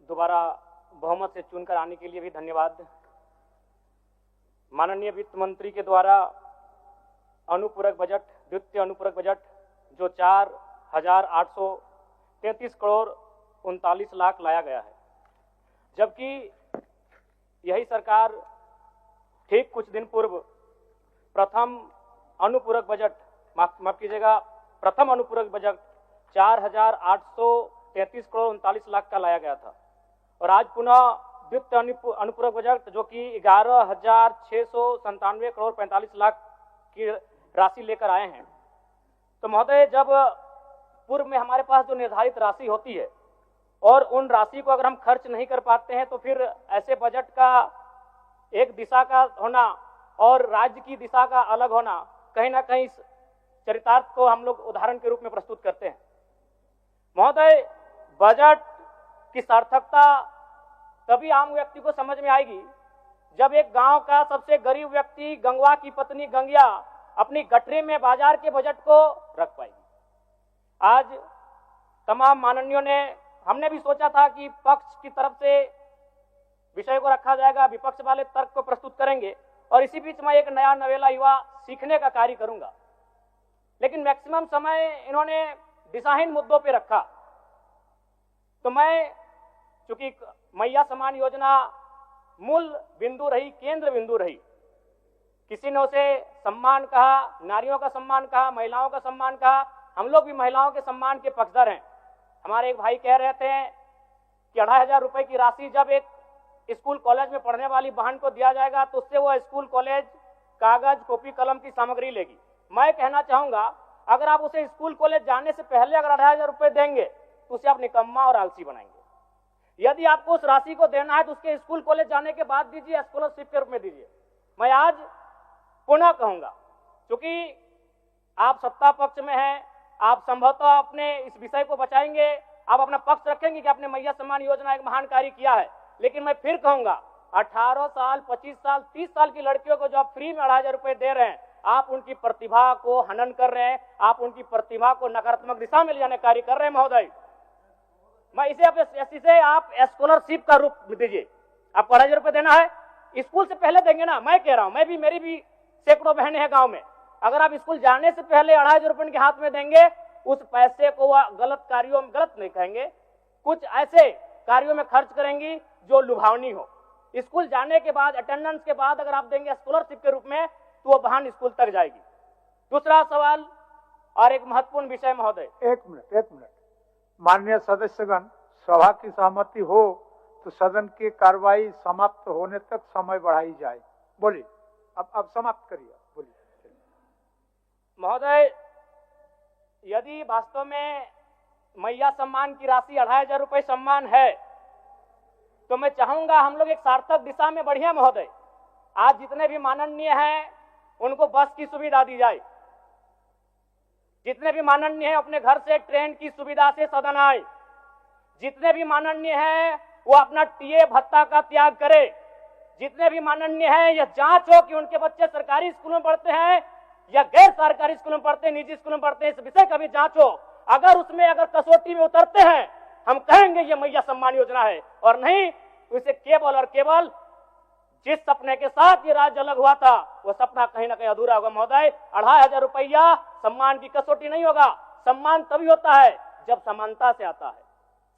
दोबारा बहुमत से चुनकर आने के लिए भी धन्यवाद। माननीय वित्त मंत्री के द्वारा अनुपूरक बजट, द्वितीय अनुपूरक बजट जो 4,833 करोड़ 39 लाख लाया गया है, जबकि यही सरकार ठीक कुछ दिन पूर्व प्रथम अनुपूरक बजट, माफ कीजिएगा, प्रथम अनुपूरक बजट 4,833 करोड़ 39 लाख का लाया गया था, और आज पुनः द्वितीय अनुपूरक बजट जो कि 11,697 करोड़ 45 लाख की राशि लेकर आए हैं। तो महोदय, जब पूर्व में हमारे पास जो निर्धारित राशि होती है और उन राशि को अगर हम खर्च नहीं कर पाते हैं तो फिर ऐसे बजट का एक दिशा का होना और राज्य की दिशा का अलग होना, कहीं ना कहीं इस चरितार्थ को हम लोग उदाहरण के रूप में प्रस्तुत करते हैं। महोदय, बजट की सार्थकता तभी आम व्यक्ति को समझ में आएगी जब एक गांव का सबसे गरीब व्यक्ति, गंगवा की पत्नी गंगिया, अपनी गठरी में बाजार के बजट को रख पाएगी। आज तमाम माननीयों ने, हमने भी सोचा था कि पक्ष की तरफ से विषय को रखा जाएगा, विपक्ष वाले तर्क को प्रस्तुत करेंगे, और इसी बीच मैं एक नया नवेला युवा सीखने का कार्य करूंगा। लेकिन मैक्सिमम समय इन्होंने दिशाहीन मुद्दों पे रखा। तो मैं, चूंकि मैया सम्मान योजना मूल बिंदु रही, केंद्र बिंदु रही, किसी ने उसे सम्मान कहा, नारियों का सम्मान कहा, महिलाओं का सम्मान कहा, हम लोग भी महिलाओं के सम्मान के पक्षधर हैं। हमारे एक भाई कह रहे थे कि 2,500 रुपए की राशि जब एक स्कूल कॉलेज में पढ़ने वाली बहन को दिया जाएगा तो उससे वो स्कूल कॉलेज कागज, कॉपी, कलम की सामग्री लेगी। मैं कहना चाहूंगा, अगर आप उसे स्कूल कॉलेज जाने से पहले अगर 2,500 रुपए देंगे तो उसे आप निकम्मा और आलसी बनाएंगे। यदि आपको उस राशि को देना है तो उसके स्कूल कॉलेज जाने के बाद दीजिए, स्कॉलरशिप के रूप में दीजिए। मैं आज पुनः कहूंगा, क्योंकि आप सत्ता पक्ष में हैं, आप संभवतः अपने इस विषय को बचाएंगे, आप अपना पक्ष रखेंगे कि आपने मैया सम्मान योजना एक महान कार्य किया है। लेकिन मैं फिर कहूंगा, 18 साल, 25 साल, 30 साल की लड़कियों को जो आप फ्री में 2,500 रुपए दे रहे हैं, आप उनकी प्रतिभा को हनन कर रहे हैं, आप उनकी प्रतिभा को नकारात्मक दिशा में ले जाने कार्य कर रहे हैं। महोदय, मैं इसे आप स्कॉलरशिप का रूप दीजिए। आपको 2,500 रुपए देना है, स्कूल से पहले देंगे ना। मैं कह रहा हूं, मेरी भी सैकड़ों बहनें हैं गांव में, अगर आप स्कूल जाने से पहले 2,500 रुपए उनके हाथ में देंगे, उस पैसे को वह गलत कार्यों में, गलत नहीं कहेंगे, कुछ ऐसे कार्यों में खर्च करेंगी जो लुभावनी हो। स्कूल जाने के बाद, अटेंडेंस के बाद अगर आप देंगे स्कॉलरशिप के रूप में, तो वो बहन स्कूल तक जाएगी। दूसरा सवाल और एक महत्वपूर्ण विषय महोदय। एक मिनट माननीय सदस्यगण, सभा की सहमति हो तो सदन की कार्रवाई समाप्त होने तक समय बढ़ाई जाए। बोलिए, अब समाप्त करिए, बोलिए। महोदय, यदि वास्तव में मैया सम्मान की राशि 2,500 रुपए सम्मान है तो मैं चाहूंगा हम लोग एक सार्थक दिशा में बढ़िया। महोदय, आज जितने भी माननीय हैं उनको बस की सुविधा दी जाए, जितने भी माननीय हैं अपने घर से ट्रेन की सुविधा से सदन आए, जितने भी माननीय हैं वो अपना टीए भत्ता का त्याग करे, जितने भी माननीय हैं यह जांच हो कि उनके बच्चे सरकारी स्कूलों में पढ़ते हैं या गैर सरकारी स्कूलों में पढ़ते हैं, निजी स्कूलों में पढ़ते हैं, इस विषय का भी जांच हो। अगर उसमें अगर कसौटी में उतरते हैं, हम कहेंगे ये मैया सम्मान योजना है, और नहीं तो इसे केवल और केवल जिस सपने के साथ ये राज्य अलग हुआ था वो सपना कहीं ना कहीं अधूरा होगा। महोदय, 2,500 रुपया सम्मान की कसौटी नहीं होगा। सम्मान तभी होता है जब समानता से आता है,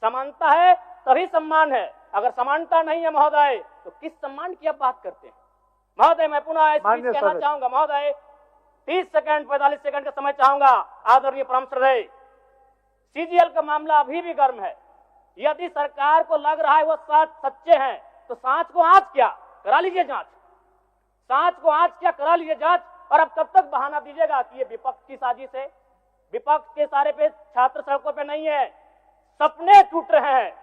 समानता है तभी सम्मान है। अगर समानता नहीं है महोदय तो किस सम्मान की आप बात करते हैं? महोदय, मैं पुनः कहना चाहूंगा, महोदय 30 सेकंड 45 सेकंड का समय चाहूंगा। आदरणीय परम श्रद्धेय, सीजीएल का मामला अभी भी गर्म है। यदि सरकार को लग रहा है वो सच्चे हैं तो सांच को आंच क्या करा लीजिए जांच, सांच को आंच क्या करा लीजिए जांच। और अब कब तक बहाना दीजिएगा कि ये विपक्ष की साजिश है? विपक्ष के सारे पे छात्र सड़कों पे नहीं है, सपने टूट रहे हैं,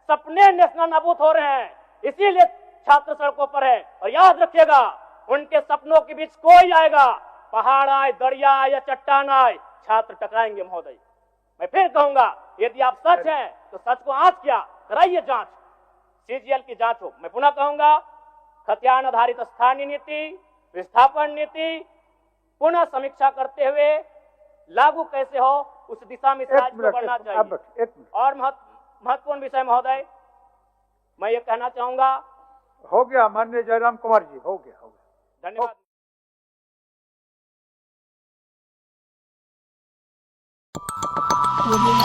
सपने नेशनल नाबूद हो रहे हैं, इसीलिए छात्र सड़कों पर है। और याद रखिएगा, उनके सपनों के बीच कोई आएगा, पहाड़ आए, दरिया आए या चट्टान आए, छात्र टकराएंगे। महोदय, मैं फिर कहूंगा, यदि आप सच हैं तो सच को आंच क्या कराइए जांच, सीजीएल की जांच हो। मैं पुनः कहूंगा, खतियान आधारित स्थानीय नीति, विस्थापन नीति पुनः समीक्षा करते हुए लागू कैसे हो उस दिशा में राज्य को बढ़ना चाहिए। और महत्वपूर्ण विषय महोदय, मैं ये कहना चाहूंगा। हो गया माननीय जयराम कुमार जी, हो गया, हो गया। धन्यवाद। Audio